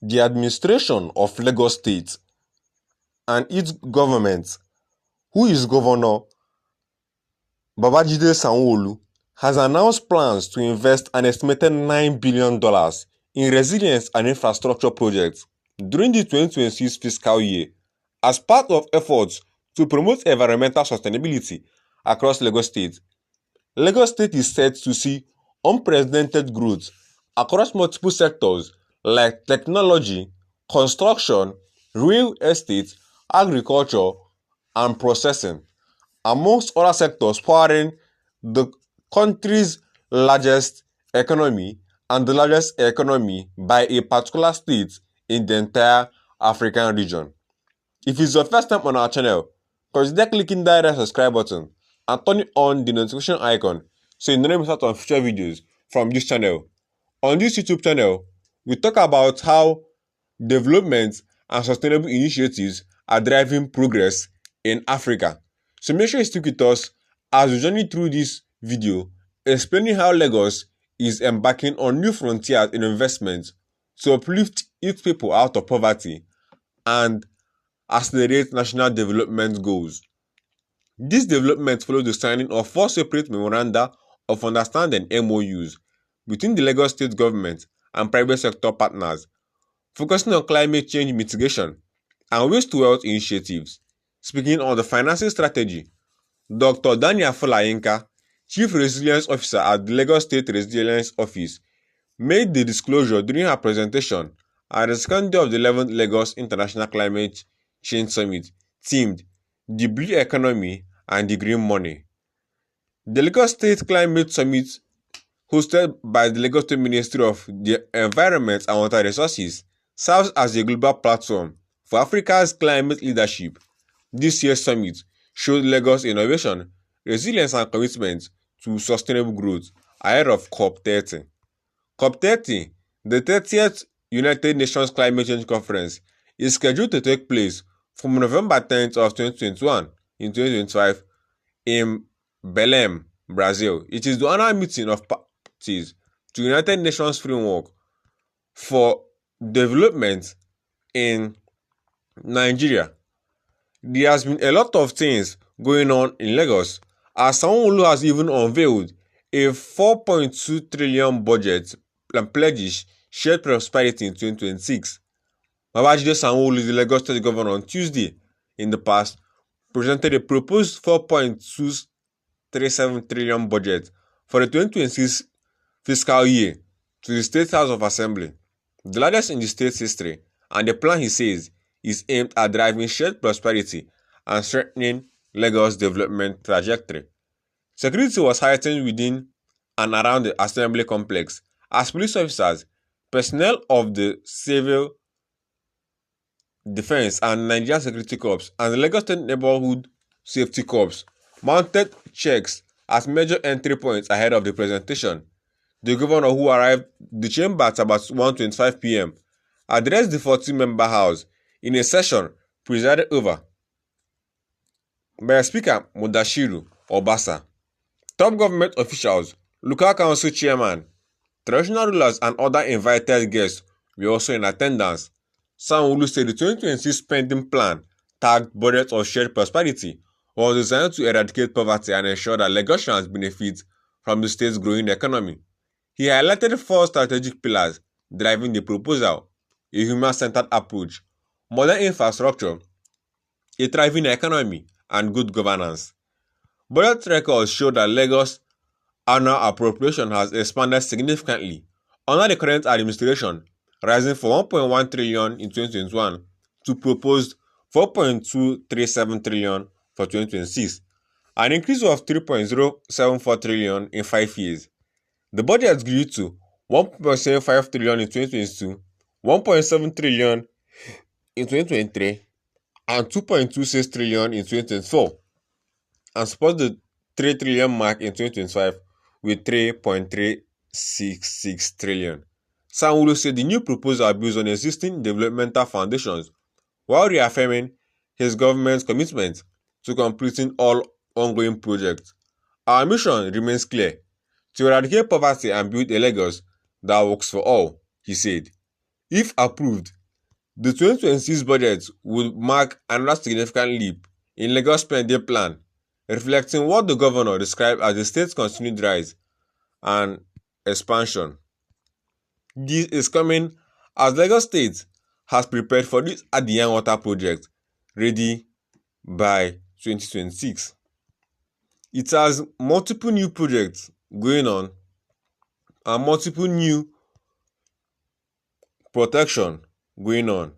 The administration of Lagos State and its government, who is Governor Babajide Sanwolu, has announced plans to invest an estimated $9 billion in resilience and infrastructure projects during the 2026 fiscal year as part of efforts to promote environmental sustainability across Lagos State. Lagos State is set to see unprecedented growth across multiple sectors like technology, construction, real estate, agriculture, and processing, amongst other sectors powering the country's largest economy and the largest economy by a particular state in the entire African region. If it's your first time on our channel, consider clicking that red subscribe button and turning on the notification icon so you never miss out on future videos from this channel. On this YouTube channel, we talk about how development and sustainable initiatives are driving progress in Africa. So make sure you stick with us as we journey through this video explaining how Lagos is embarking on new frontiers in investment to uplift its people out of poverty and accelerate national development goals. This development follows the signing of 4 separate memoranda of understanding (MOUs) between the Lagos State government and private sector partners, focusing on climate change mitigation and waste-to-wealth initiatives. Speaking on the financing strategy, Dr. Daniel Folayinka, Chief Resilience Officer at the Lagos State Resilience Office, made the disclosure during her presentation at the second day of the 11th Lagos International Climate Change Summit, themed "The Blue Economy and the Green Money." The Lagos State Climate Summit, hosted by the Lagos State Ministry of the Environment and Water Resources, serves as a global platform for Africa's climate leadership. This year's summit showed Lagos' innovation, resilience and commitment to sustainable growth ahead of COP30. COP30, the 30th United Nations Climate Change Conference, is scheduled to take place from November 10th of 2021 in 2025 in Belém, Brazil. It is the annual meeting of parties to United Nations Framework for Development in Nigeria. There has been a lot of things going on in Lagos, as Sanwolu has even unveiled a 4.2 trillion budget and pledges shared prosperity in 2026. Babajide Sanwolu, the Lagos State Governor, on Tuesday in the past presented a proposed 4.237 trillion budget for the 2026 fiscal year to the State House of Assembly, the largest in the state's history, and the plan, he says, is aimed at driving shared prosperity and strengthening Lagos' development trajectory. Security was heightened within and around the assembly complex as police officers, personnel of the Civil Defense and Nigerian Security Corps, and the Lagos State Neighbourhood Safety Corps mounted checks at major entry points ahead of the presentation. The governor, who arrived the chamber at about 1:25 p.m., addressed the 40-member House in a session presided over by Speaker Mudashiru Obasa. Top government officials, local council chairman, traditional rulers, and other invited guests were also in attendance. Sanwolu said the 2026 spending plan, tagged Budget of Shared Prosperity, was designed to eradicate poverty and ensure that Lagosians benefit from the state's growing economy. He highlighted 4 strategic pillars driving the proposal: a human-centered approach, modern infrastructure, a thriving economy, and good governance. Budget records show that Lagos' annual appropriation has expanded significantly under the current administration, rising from 1.1 trillion in 2021 to proposed 4.237 trillion for 2026, an increase of 3.074 trillion in 5 years. The budget grew to 1.75 trillion in 2022, 1.7 trillion in 2023, and 2.26 trillion in 2024, and supports the 3 trillion mark in 2025 with 3.366 trillion. Sanwolu said the new proposal builds on existing developmental foundations while reaffirming his government's commitment to completing all ongoing projects. Our mission remains clear: to eradicate poverty and build a Lagos that works for all, he said. If approved, the 2026 budget would mark another significant leap in Lagos spending plan, reflecting what the governor described as the state's continued rise and expansion. This is coming as Lagos State has prepared for this Aridyan water project ready by 2026. It has multiple new projects going on and multiple new protection going on.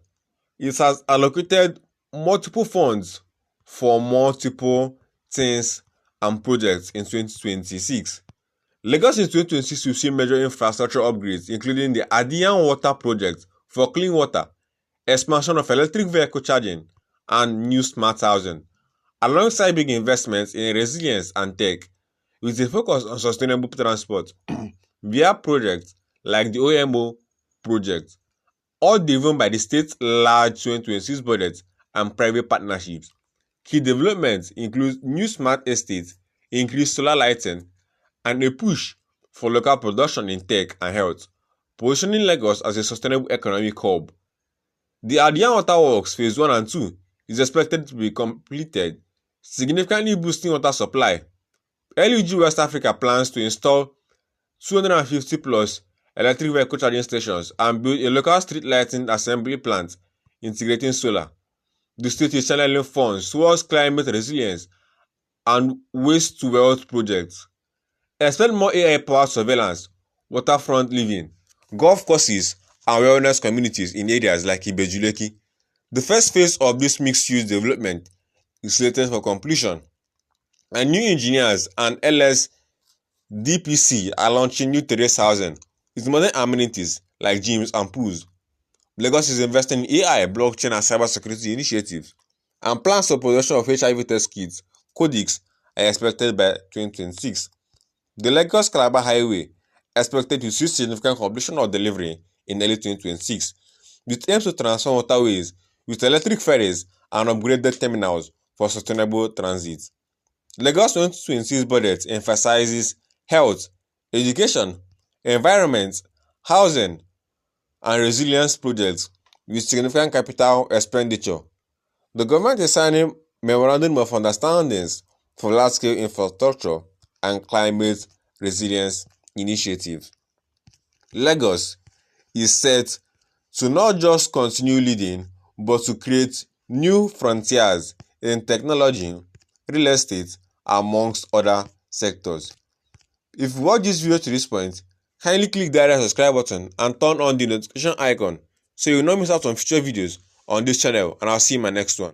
It has allocated multiple funds for multiple things and projects in 2026. Lagos in 2026 will see major infrastructure upgrades, including the Aridyan water project for clean water, expansion of electric vehicle charging, and new smart housing, alongside big investments in resilience and tech, with a focus on sustainable transport via projects like the OMO project, all driven by the state's large 2026 budget and private partnerships. Key developments include new smart estates, increased solar lighting, and a push for local production in tech and health, positioning Lagos as a sustainable economic hub. The Aridyan Water Works Phase 1 and 2 is expected to be completed, significantly boosting water supply. LUG West Africa plans to install 250 plus electric vehicle charging stations and build a local street lighting assembly plant integrating solar. The state is channeling funds towards climate resilience and waste to wealth projects. Expect more AI-powered surveillance, waterfront living, golf courses, and wellness communities in areas like Ibejuleki. The first phase of this mixed-use development is slated for completion, and new engineers and LSDPC are launching new terrace housing with modern amenities like gyms and pools. Lagos is investing in AI, blockchain, and cybersecurity initiatives, and plans for production of HIV test kits, Codex, are expected by 2026. The Lagos-Calabar Highway expected to see significant completion of delivery in early 2026, with aims to transform waterways with electric ferries and upgraded terminals for sustainable transit. Lagos 2026 budget emphasizes health, education, environment, housing, and resilience projects with significant capital expenditure. The government is signing memorandum of understandings for large-scale infrastructure and climate resilience initiatives. Lagos is set to not just continue leading, but to create new frontiers in technology, real estate, amongst other sectors. If you watch this video to this point, kindly click the red subscribe button and turn on the notification icon so you will not miss out on future videos on this channel, and I'll see you in my next one.